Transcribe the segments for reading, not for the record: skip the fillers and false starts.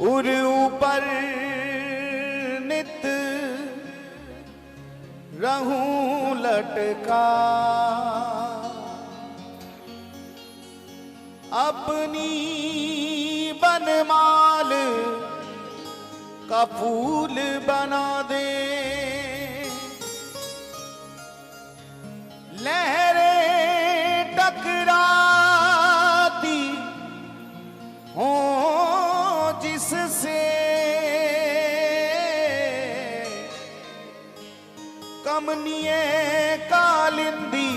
उर ऊपर नित रहूं लटका, अपनी बनमाल का फूल बना दे। लहरें टकराती हों जिससे, कमनिए कालिंदी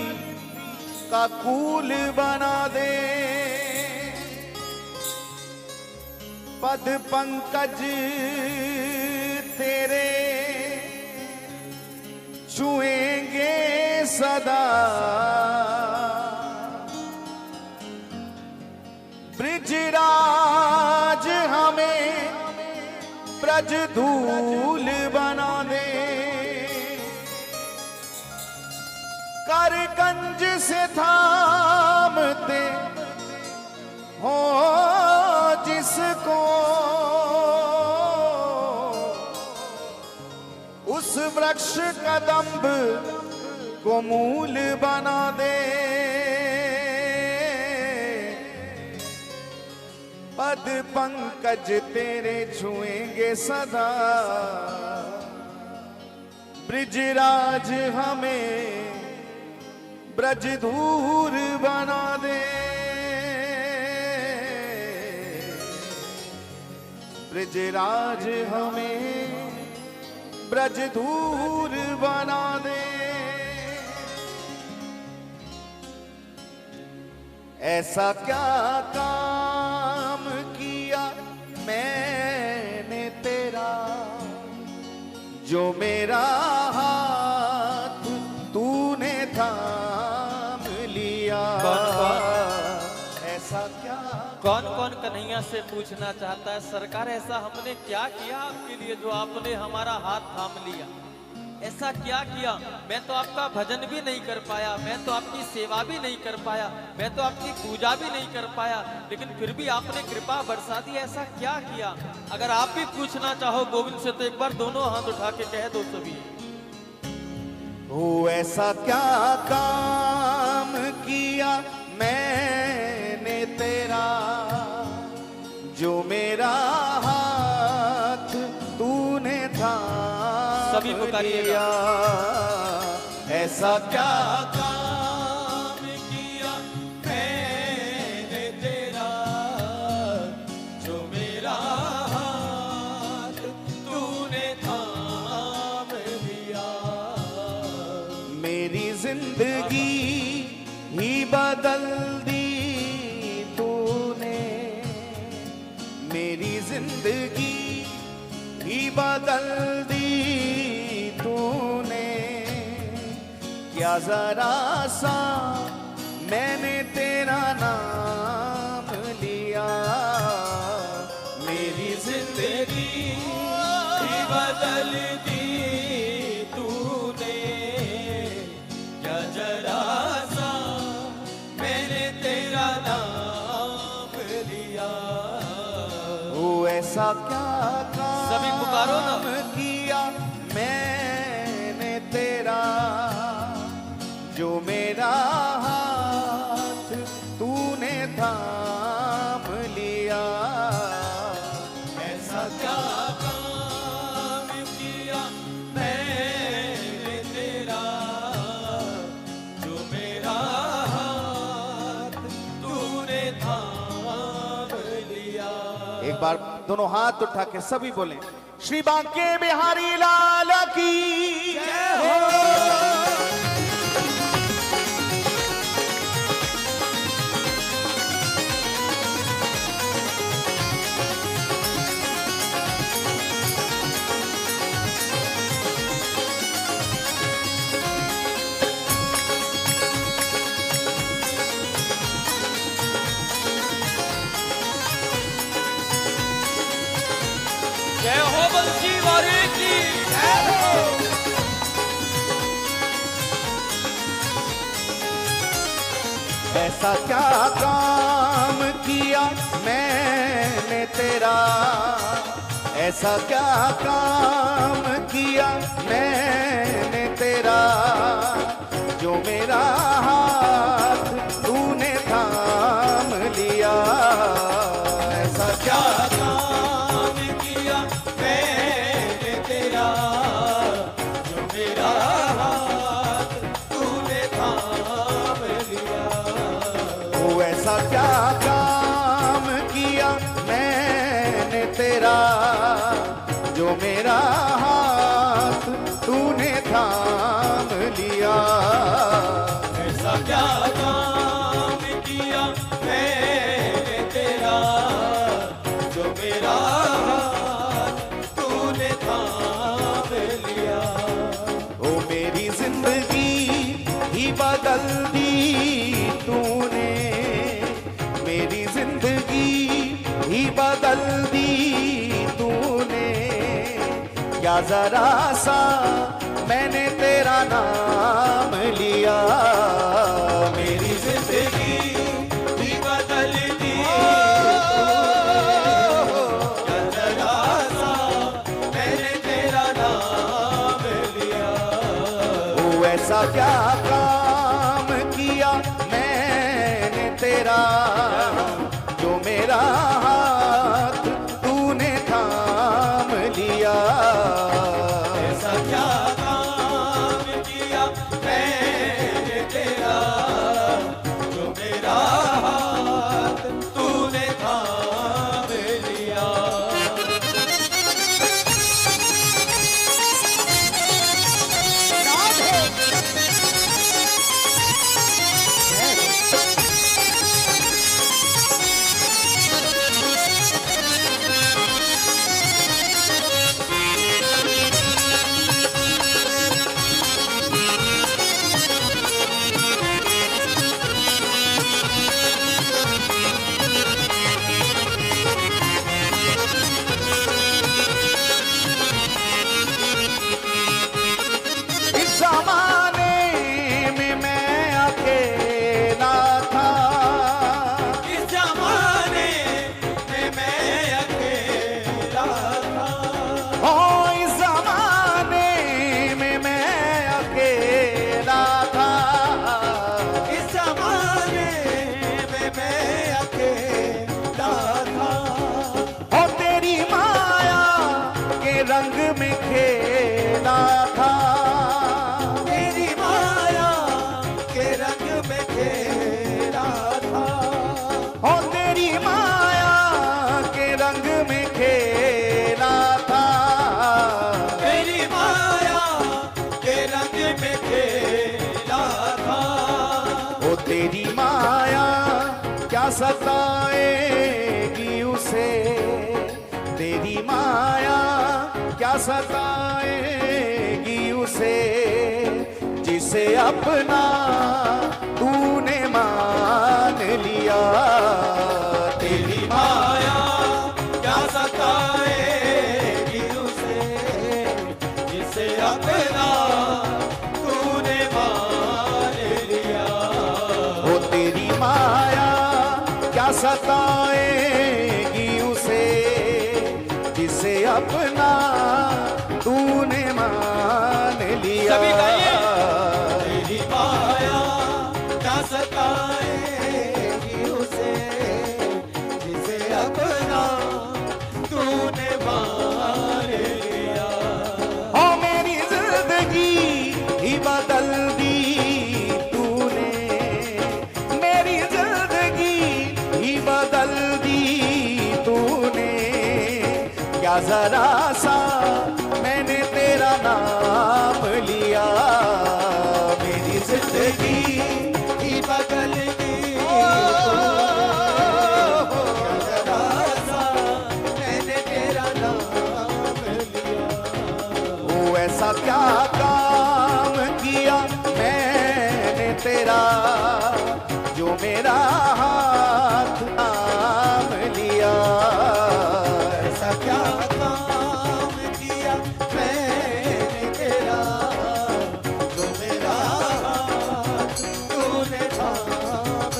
का कूल बना दे। पद पंकज तेरे छुएंगे सदा, ब्रिजराज हमें ब्रज धूल बना दे। कर कंज से थामते हो जिसको, उस वृक्ष कदम्ब को मूल बना दे। पद पंकज तेरे छुएंगे सदा, ब्रिजराज हमें ब्रज धूर बना दे। ब्रिजराज हमें ब्रज धूर बना दे। ऐसा क्या काम किया मैंने तेरा, जो मेरा हाथ तूने थाम लिया। ऐसा क्या, कौन कौन कन्हैया से पूछना चाहता है सरकार ऐसा हमने क्या किया आपके लिए जो आपने हमारा हाथ थाम लिया? ऐसा क्या किया? मैं तो आपका भजन भी नहीं कर पाया, मैं तो आपकी सेवा भी नहीं कर पाया, मैं तो आपकी पूजा भी नहीं कर पाया, लेकिन फिर भी आपने कृपा बरसा दी। ऐसा क्या किया? अगर आप भी पूछना चाहो गोविंद से तो एक बार दोनों हाथ उठा के कह दो सभी। हो ऐसा क्या काम किया मैंने तेरा, जो मेरा हाथ तूने थाम सभी पुकारिएगा। ऐसा क्या काम किया मैंने तेरा, जो मेरा हाथ तूने थाम लिया। मेरी जिंदगी ही बदल दी तूने, मेरी जिंदगी ही बदल दी तूने। क्या जरा सा मैंने तेरा नाम लिया, मेरी जिंदगी ही बदल दी तूने। क्या जरा सा मैंने तेरा नाम लिया। ओ ऐसा क्या सभी पुकारो ना। काम किया मैंने तेरा, जो मेरा हाथ तूने थाम लिया। ऐसा क्या काम किया मैंने तेरा, जो मेरा हाथ तूने थाम लिया। एक बार दोनों हाथ उठा के सभी बोले, श्री बांके बिहारी लाल की जय हो। जय हो बंसी वाले की जय हो। ऐसा क्या काम किया मैंने तेरा, ऐसा क्या काम किया मैंने तेरा, जो मेरा हाथ तूने थाम लिया। ऐसा क्या काम किया मैंने तेरा, जो मेरा हाथ तूने थाम लिया। वो ऐसा क्या काम किया मैंने तेरा, जो मेरा हाथ तूने थाम लिया। ऐसा क्या काम किया मैंने तेरा, जो मेरा हाथ तूने थाम लिया। ओ मेरी जिंदगी ही बदल दी तूने, मेरी जिंदगी ही बदल दी तूने। क्या जरा सा मैंने तेरा नाम लिया, मेरी जिंदगी भी बदल दी जरा सा मैंने तेरा नाम लिया। वो ऐसा क्या काम किया मैंने तेरा, जो मेरा हाथ तूने थाम लिया। ऐसा क्या काम किया मैंने तेरा, जो मेरा हाथ तूने थाम लिया। इस जमाने में मैं अकेला था, इस जमाने में मैं अकेला था। ओ इस जमाने में मैं अकेला था। इस जमाने में मैं अकेला था। ओ तेरी माया के रंग में खेला था, तेरी माया के रंग में खेला था। ओ तेरी माया के रंग में खेला था। तेरी माया के रंग में खेला था। ओ तेरी माया क्या सताएगी उसे, तेरी माया क्या सताएगी उसे, जिसे अपना तूने मान लिया। तेरी माया क्या सताएगी उसे, जिसे अपना तूने मान लिया। ओ तेरी माया क्या सताएगी उसे, जिसे अपना तूने मान लिया। सभी गाइए। तेरी माया क्या सताएगी उसे, जिसे अपना तूने मान लिया। ओ मेरी जिंदगी ही बदल दी तूने, मेरी जिंदगी ही बदल दी तूने। क्या जरा सा मैंने तेरा नाम लिया, मेरी जिंदगी ही बदल दी जरा सा मैंने तेरा नाम लिया। वो ऐसा क्या काम किया मैंने तेरा, जो मेरा हाथ थाम लिया। ऐसा क्या काम किया मैंने तेरा, जो मेरा हाथ तूने थाम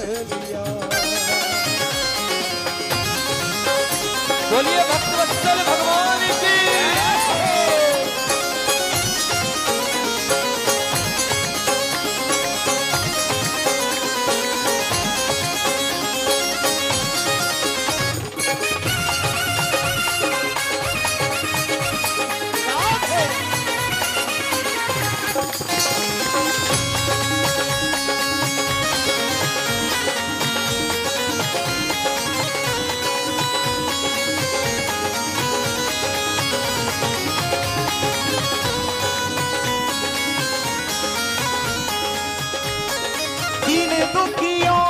दुखियों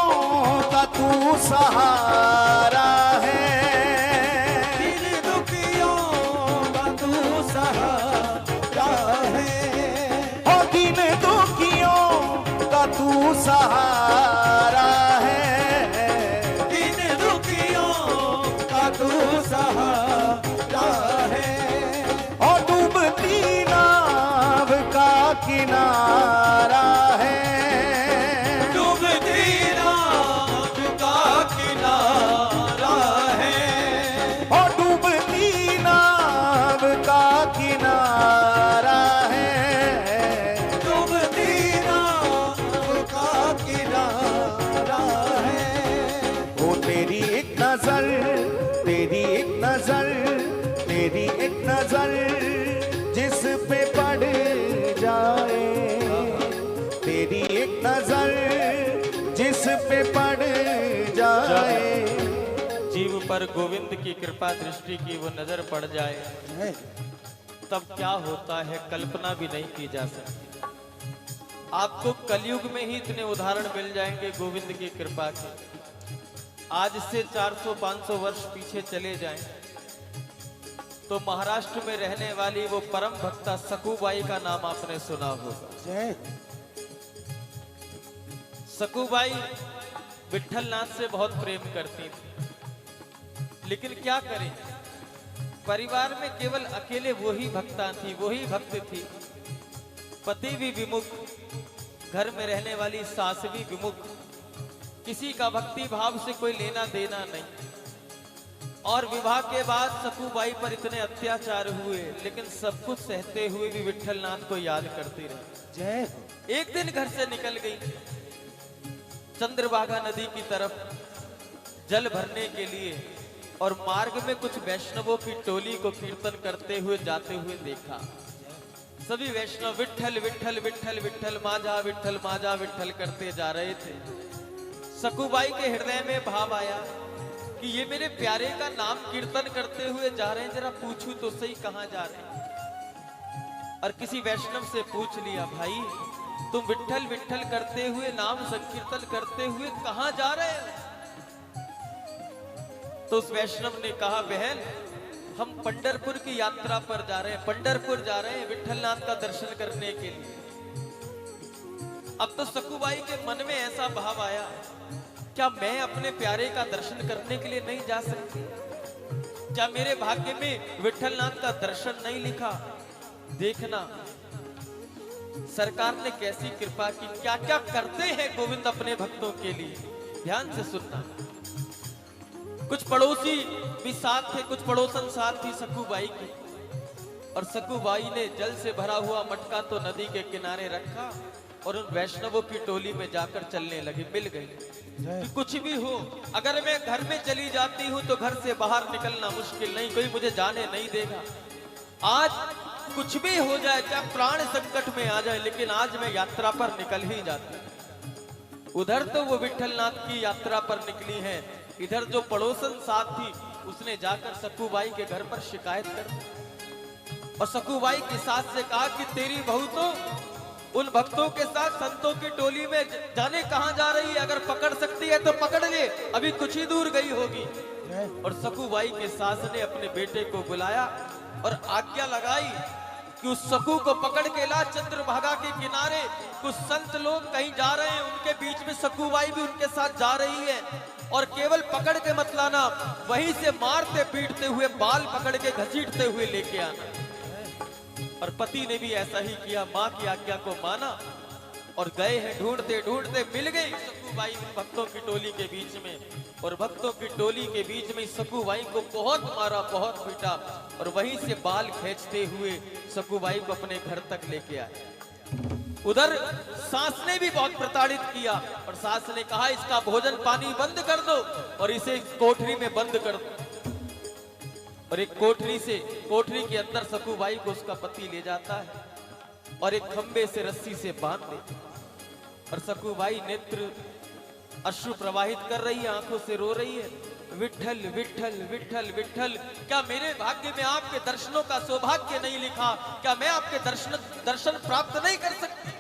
का तू सहारा है, दीन दुखियों का तू सहारा है, ओ दीन दुखियों का तू सहारा है, दीन दुखियों का तू सहारा है, ओ डूबती नाव का किनारा है, डूबती नाव का किनारा है, ओ डूबती नाव का किनारा है, डूबती नाव का किनारा है, ओ तेरी एक नजर, तेरी एक नजर, तेरी एक नजर जिस पे पड़ जाए, तेरी एक नजर जिस पे पड़ जाए, जीव पर गोविंद की कृपा दृष्टि की वो नजर पड़ जाए, तब क्या होता है कल्पना भी नहीं की जा सकती। आपको कलयुग में ही इतने उदाहरण मिल जाएंगे गोविंद की कृपा के। आज से 400-500 वर्ष पीछे चले जाएं तो महाराष्ट्र में रहने वाली वो परम भक्ता सकूबाई का नाम आपने सुना होगा। जय सकूबाई विट्ठलनाथ से बहुत प्रेम करती थी, लेकिन क्या करें, परिवार में केवल अकेले वही भक्ता थी, वही भक्त थी। पति भी विमुख, घर में रहने वाली सास भी विमुख, किसी का भक्ति भाव से कोई लेना देना नहीं। और विवाह के बाद सकूबाई पर इतने अत्याचार हुए, लेकिन सब कुछ सहते हुए भी विट्ठलनाथ को याद करती रही। जय एक दिन घर से निकल गई चंद्रभागा नदी की तरफ जल भरने के लिए, और मार्ग में कुछ वैष्णवों की टोली को कीर्तन करते हुए जाते हुए देखा। सभी वैष्णव विट्ठल विट्ठल विट्ठल विट्ठल माजा विट्ठल माजा विट्ठल करते जा रहे थे। सकूबाई के हृदय में भाव आया कि ये मेरे प्यारे का नाम कीर्तन करते हुए जा रहे हैं, जरा पूछूं तो सही कहां जा रहे हैं। और किसी वैष्णव से पूछ लिया, भाई तुम विट्ठल विट्ठल करते हुए नाम संकीर्तन करते हुए कहां जा रहे हो? तो उस वैष्णव ने कहा, बहन हम पंढरपुर की यात्रा पर जा रहे हैं, पंढरपुर जा रहे हैं विट्ठलनाथ का दर्शन करने के लिए। अब तो सकूबाई के मन में ऐसा भाव आया, क्या मैं अपने प्यारे का दर्शन करने के लिए नहीं जा सकती? क्या मेरे भाग्य में विट्ठलनाथ का दर्शन नहीं लिखा? देखना सरकार ने कैसी कृपा की, क्या क्या करते हैं गोविंद अपने भक्तों के लिए। ध्यान से सुनना। कुछ पड़ोसी भी साथ थे, कुछ पड़ोसन साथ थी सकूबाई की, और सकूबाई ने जल से भरा हुआ मटका तो नदी के किनारे रखा और उन वैष्णवों की टोली में जाकर चलने लगे। मिल गई कि कुछ भी हो, अगर मैं घर में चली जाती हूं तो घर से बाहर निकलना मुश्किल नहीं, कोई मुझे जाने नहीं देगा। आज कुछ भी हो जाए, चाहे प्राण संकट में आ जाए, लेकिन आज मैं यात्रा पर निकल ही जाती। उधर तो वो विट्ठलनाथ की यात्रा पर निकली है, इधर जो पड़ोसन साथ थी उसने जाकर सकूबाई के घर पर शिकायत कर दी और सकूबाई की सास से कहा कि तेरी बहू तो उन भक्तों के साथ संतों की टोली में जाने कहां जा रही है, अगर पकड़ सकती है तो पकड़ ले, अभी कुछ ही दूर गई होगी। और सकूबाई के सास ने अपने बेटे को बुलाया और आज्ञा लगाई कि उस सकू को पकड़ के ला चंद्रभागा के किनारे। कुछ संत लोग कहीं जा रहे हैं, उनके बीच में सकूबाई भी उनके साथ जा रही है, और केवल पकड़ के मत लाना, वहीं से मारते पीटते हुए बाल पकड़ के घसीटते हुए लेके आना। और पति ने भी ऐसा ही किया, माँ की आज्ञा को माना और गए हैं ढूंढते ढूंढते मिल गई सकूबाई भक्तों की टोली के बीच में। और भक्तों की टोली के बीच में सकूबाई को बहुत मारा, बहुत पीटा, और वहीं से बाल खींचते हुए सकूबाई को अपने घर तक लेके आए। उधर सास ने भी बहुत प्रताड़ित किया और सास ने कहा इसका भोजन पानी बंद कर दो और इसे कोठरी में बंद कर दो। और एक कोठरी के अंदर सकूबाई को उसका पति ले जाता है और एक खंबे से रस्सी से बांध देता है। और सकूबाई नेत्र अश्रु प्रवाहित कर रही है, आंखों से रो रही है, विट्ठल विट्ठल विट्ठल विट्ठल, क्या मेरे भाग्य में आपके दर्शनों का सौभाग्य नहीं लिखा? क्या मैं आपके दर्शन प्राप्त नहीं कर सकती?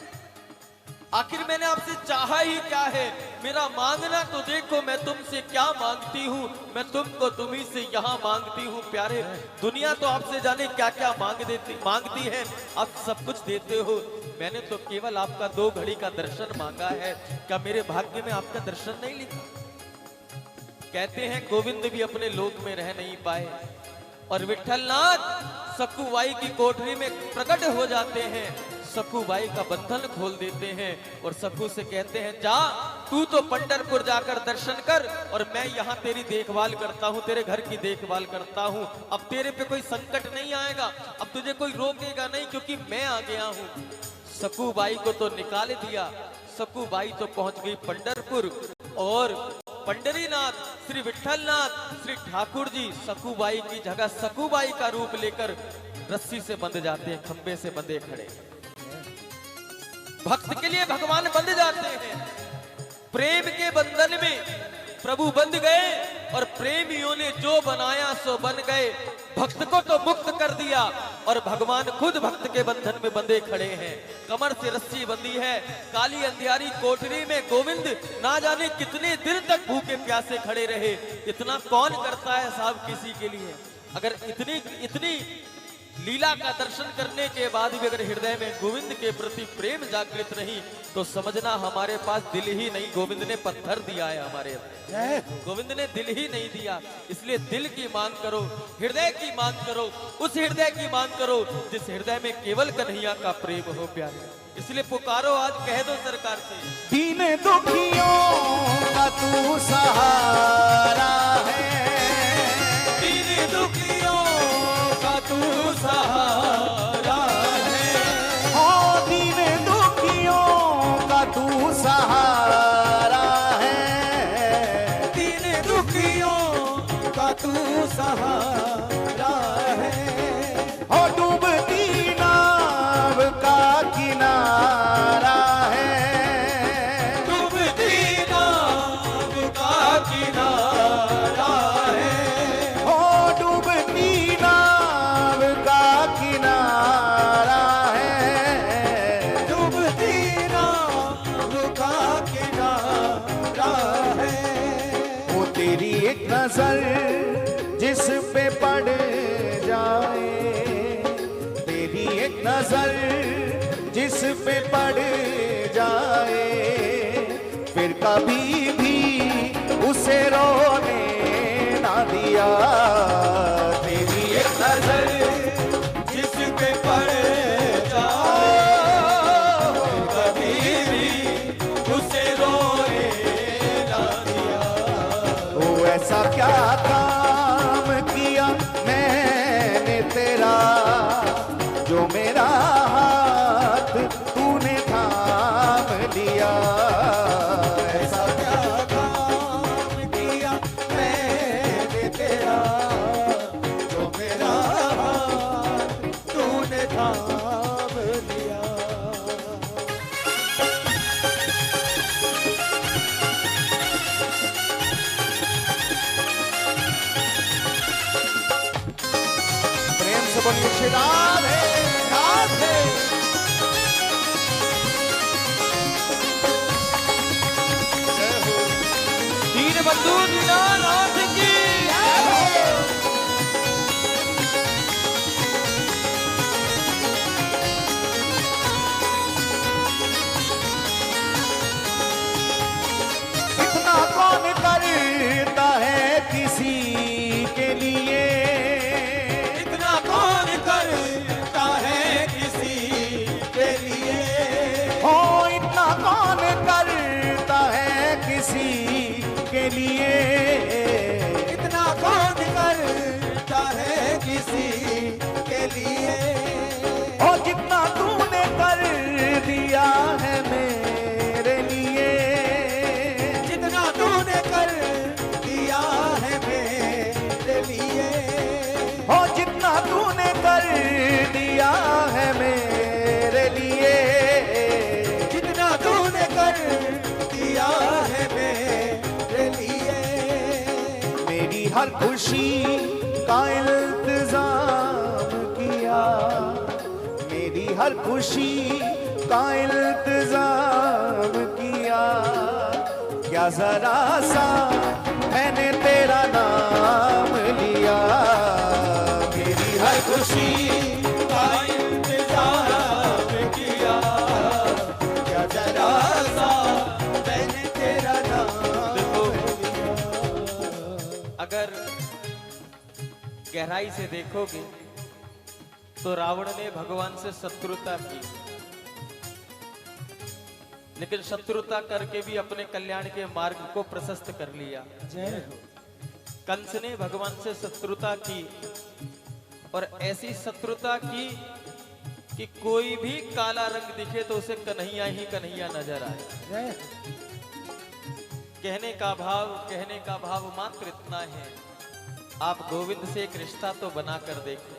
आखिर मैंने आपसे चाहा ही क्या है? मेरा मांगना तो देखो, मैं तुमसे क्या मांगती हूँ। मैं तुमको तुम्ही से यहाँ मांगती हूँ प्यारे। दुनिया तो आपसे जाने क्या क्या मांगती है, आप सब कुछ देते हो। मैंने तो केवल आपका 2 घड़ी का दर्शन मांगा है। क्या मेरे भाग्य में आपका दर्शन नहीं लिखा? कहते हैं गोविंद भी अपने लोक में रह नहीं पाए और विठलनाथ सकुबाई की कोठरी में प्रकट हो जाते हैं। सकुबाई का बंधन खोल देते हैं और सकू से कहते हैं, जा तू तो पंढरपुर जाकर दर्शन कर और मैं यहाँ तेरी देखभाल करता हूँ, तेरे घर की देखभाल करता हूँ। अब तेरे पे कोई संकट नहीं आएगा, अब तुझे कोई रोकेगा नहीं, क्योंकि मैं आ गया हूँ। सकुबाई को तो निकाल दिया। सकुबाई तो पहुंच गई पंढरपुर और पंडरीनाथ श्री विठलनाथ श्री ठाकुर जी सकुबाई की जगह सकुबाई का रूप लेकर रस्सी से बंध जाते हैं, खंबे से बंधे खड़े। भक्त के लिए भगवान बंध जाते हैं। प्रेम के बंधन में प्रभु बंध गए और प्रेमियों ने जो बनाया सो बन गए। भक्त को तो मुक्त कर दिया और भगवान खुद भक्त के बंधन में बंधे खड़े हैं। कमर से रस्सी बंधी है। काली अंधियारी कोठरी में गोविंद ना जाने कितने दिन तक भूखे प्यासे खड़े रहे। इतना कौन करता है साहब किसी के लिए? अगर इतनी लीला का दर्शन करने के बाद भी अगर हृदय में गोविंद के प्रति प्रेम जागृत नहीं, तो समझना हमारे पास दिल ही नहीं, गोविंद ने पत्थर दिया है हमारे अंदर। गोविंद ने दिल ही नहीं दिया। इसलिए दिल की मांग करो, हृदय की मांग करो, उस हृदय की मांग करो जिस हृदय में केवल कन्हैया का प्रेम हो प्यारे। इसलिए पुकारो, आज कह दो सरकार से, दीन दुखियों का तू सहारा है, दीन दुखियों का तू सहारा है, ओ दीन दुखियों का तू सहारा है, दीन दुखियों का तू सहारा है, ओ डूबती नाव का किनारा है, डूबती नाव का किनारा है, ओ डूबती नाव का किनारा है, डूबती नाव का किनारा है। वो तेरी एक नजर जिस पे पड़ जाए, तेरी एक नजर जिस पे पड़ जाए, फिर कभी भी उसे रोने ना दिया। तेरी एक नजर जिस पे पड़ जाए कभी भी उसे रोए ना दिया। ओ ऐसा क्या काम किया मैंने तेरा, जो मेरा हाथ तूने थाम लिया। ऐसा क्या काम किया मैंने तेरा, जो मेरा हाथ तूने थाम लिया। प्रेम से बोलिए श्री राधे राधे। दीनबंधु दीनानाथ की इतना कौन करता है किसी के लिए, इतना कौन करता है किसी के लिए, ओ इतना कौन करता है किसी के लिए, इतना कौन करता है किसी के लिए। ओ जितना तूने कर दिया है मेरे लिए, जितना तूने कर दिया है मेरे लिए, ओ जितना तूने कर दिया है मेरे लिए, जितना तूने कर दिया है मेरे लिए। मेरी हर खुशी का इंतजाम किया, मेरी हर खुशी का इल्तिजाम किया, क्या जरा सा मैंने तेरा नाम लिया। मेरी हर खुशी का इंतजाम किया, क्या जरा सा मैंने तेरा नाम लिया। अगर गहराई से देखोगे तो रावण ने भगवान से शत्रुता की, लेकिन शत्रुता करके भी अपने कल्याण के मार्ग को प्रशस्त कर लिया। जय हो। कंस ने भगवान से शत्रुता की और ऐसी शत्रुता की कि कोई भी काला रंग दिखे तो उसे कन्हैया ही कन्हैया नजर आए। जय कहने का भाव मात्र इतना है, आप गोविंद से एक रिश्ता तो बना कर देखो।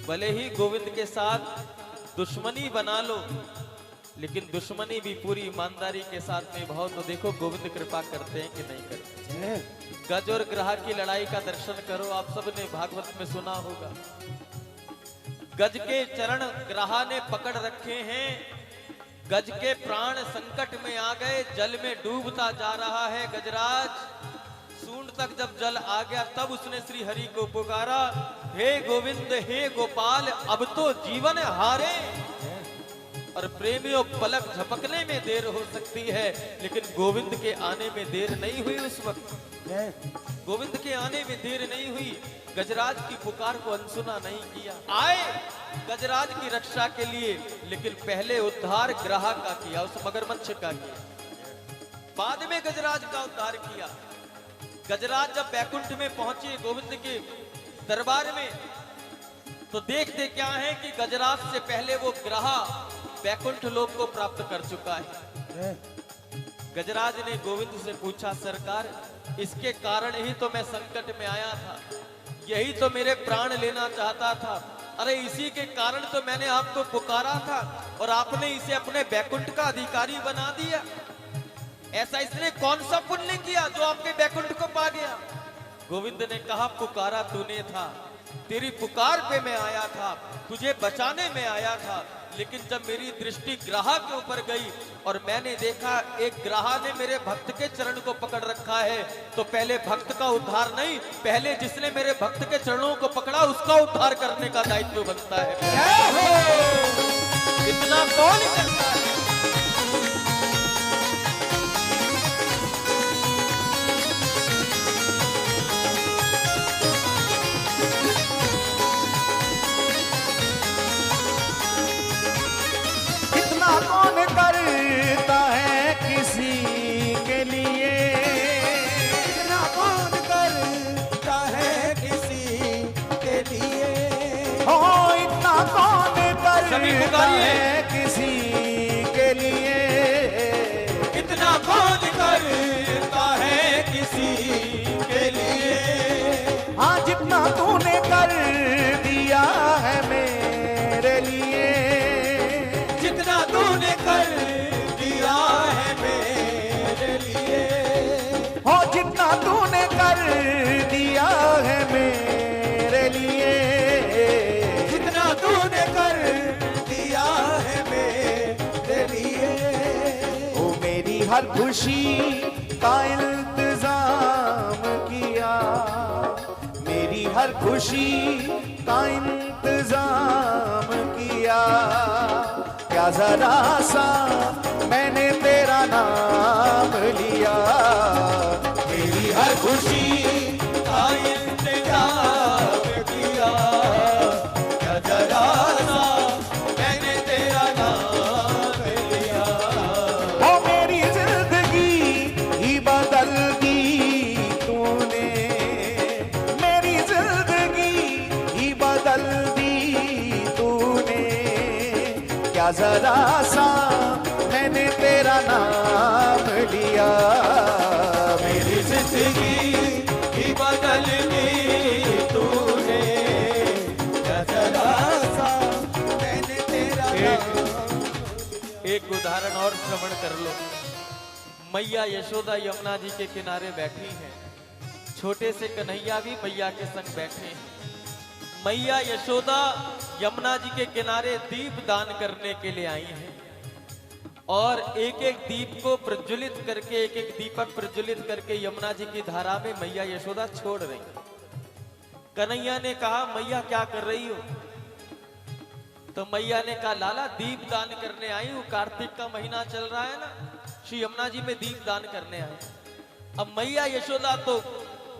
भले ही गोविंद के साथ दुश्मनी बना लो, लेकिन दुश्मनी भी पूरी ईमानदारी के साथ में भाव तो देखो गोविंद कृपा करते हैं कि नहीं करते। जय गज और ग्राह की लड़ाई का दर्शन करो, आप सबने भागवत में सुना होगा। गज के चरण ग्राह ने पकड़ रखे हैं, गज के प्राण संकट में आ गए, जल में डूबता जा रहा है गजराज। सूंड तक जब जल आ गया तब उसने श्री हरि को पुकारा, हे गोविंद हे गोपाल अब तो जीवन हारे। और प्रेमियों पलक झपकने में देर हो सकती है, लेकिन गोविंद के आने में देर नहीं हुई। उस वक्त जय गोविंद के आने में देर नहीं हुई, गजराज की पुकार को अनसुना नहीं किया। आए गजराज की रक्षा के लिए, लेकिन पहले उद्धार ग्राह का किया, उस मगरमच्छ का किया, बाद में गजराज का उद्धार किया। गजराज जब बैकुंठ में पहुंचे गोविंद के दरबार में, तो देखते क्या है कि गजराज से पहले वो ग्राह बैकुंठ लोक को प्राप्त कर चुका है। गजराज ने गोविंद से पूछा, सरकार इसके कारण ही तो मैं संकट में आया था, यही तो मेरे प्राण लेना चाहता था। अरे इसी के कारण तो मैंने आपको पुकारा था और आपने इसे अपने बैकुंठ का अधिकारी बना दिया। ऐसा इसने कौन सा पुण्य किया जो आपके बैकुंठ को पा गया? गोविंद ने कहा, पुकारा तूने था, तेरी पुकार पे मैं आया था, तुझे बचाने में आया था। लेकिन जब मेरी दृष्टि ग्राह के ऊपर गई और मैंने देखा एक ग्राह ने मेरे भक्त के चरण को पकड़ रखा है, तो पहले भक्त का उद्धार नहीं, पहले जिसने मेरे भक्त के चरणों को पकड़ा उसका उद्धार करने का दायित्व बनता है। इतना कौन करता है? कौन करता है किसी के लिए, इतना कौन करता है किसी के लिए। हो इतना कौन सभी करता पुकारिए। है किसी के लिए, इतना कौन करता है किसी के लिए। हाँ जितना तूने कर दिया है मेरे लिए, जितना तूने कर दिया है मेरे लिए। हो जितना तूने कर दिया है मेरे लिए, जितना तूने कर दिया है मेरे लिए। ओ मेरी हर खुशी का इंतजाम किया, मेरी हर खुशी का इंतजाम किया, क्या जरा सा मैंने तेरा नाम लिया। मेरी हर खुशी का इंतजाम किया, क्या जरा सा मैंने तेरा नाम लिया। ओ मेरी जिंदगी ही बदल दी तूने, मेरी जिंदगी ही बदल दी तूने, क्या जरा सा मैंने तेरा नाम लिया। मेरी जिंदगी ही बदल दी तूने, क्या जरा सा मैंने तेरा नाम। एक उदाहरण और श्रवण कर लो। मैया यशोदा यमुना जी के किनारे बैठी हैं, छोटे से कन्हैया भी मैया के संग बैठे हैं। मैया यशोदा यमुना जी के किनारे दीप दान करने के लिए आई हैं। और एक एक दीप को प्रज्वलित करके, एक एक दीपक प्रज्वलित करके यमुना जी की धारा में मैया यशोदा छोड़ रही। कन्हैया ने कहा मैया क्या कर रही हो? तो मैया ने कहा लाला दीप दान करने आई हूं, कार्तिक का महीना चल रहा है ना, श्री यमुना जी में दीप दान करने आए। अब मैया यशोदा तो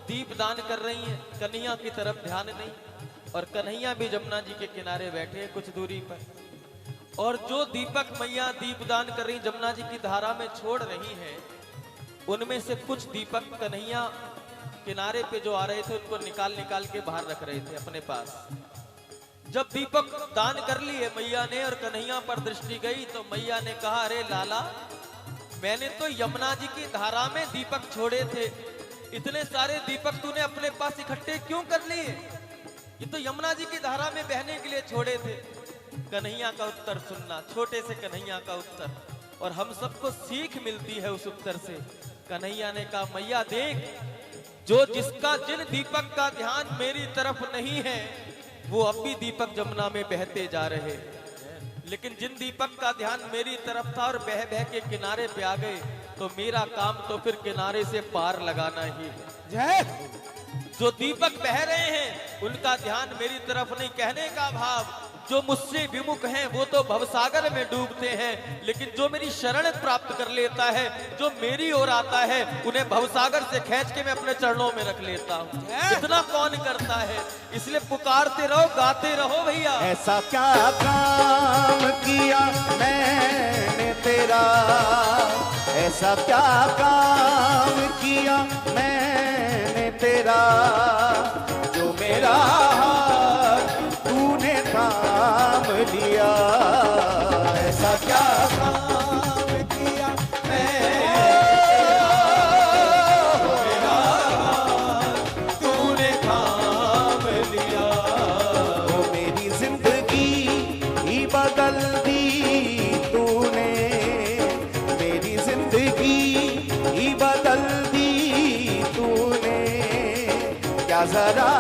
दीप दान कर रही है, कन्हैया की तरफ ध्यान नहीं, और कन्हैया भी यमुना जी के किनारे बैठे हैं कुछ दूरी पर। और जो दीपक मैया दीप दान कर रही यमुना जी की धारा में छोड़ रही है, उनमें से कुछ दीपक कन्हैया किनारे पे जो आ रहे थे उनको निकाल निकाल के बाहर रख रहे थे अपने पास। जब दीपक दान कर लिए मैया ने और कन्हैया पर दृष्टि गई तो मैया ने कहा अरे लाला, मैंने तो यमुना जी की धारा में दीपक छोड़े थे, इतने सारे दीपक तूने अपने पास इकट्ठे क्यों कर लिए? ये तो यमुना जी की धारा में बहने के लिए छोड़े थे। कन्हैया का उत्तर सुनना, छोटे से कन्हैया का उत्तर, और हम सबको सीख मिलती है उस उत्तर से। कन्हैया ने कहा मैया देख, जो जिसका जिन दीपक का ध्यान मेरी तरफ नहीं है वो अब भी दीपक जमुना में बहते जा रहे, लेकिन जिन दीपक का ध्यान मेरी तरफ था और बह बह के किनारे पे आ गए, तो मेरा काम तो फिर किनारे से पार लगाना ही है। जय। जो दीपक बह रहे हैं उनका ध्यान मेरी तरफ नहीं, कहने का भाव जो मुझसे विमुख हैं वो तो भवसागर में डूबते हैं, लेकिन जो मेरी शरण प्राप्त कर लेता है, जो मेरी ओर आता है, उन्हें भवसागर से खींच के मैं अपने चरणों में रख लेता हूँ। इतना कौन करता है? इसलिए पुकारते रहो, गाते रहो भैया। ऐसा क्या काम किया मैंने तेरा, ऐसा क्या काम किया मैंने तेरा, जो मेरा हाथ तूने थाम लिया। ऐसा क्या काम किया मैंने तेरा, तूने थाम लिया। वो मेरी जिंदगी ही बदल दी तूने, मेरी जिंदगी ही बदल दी तूने। क्या जरा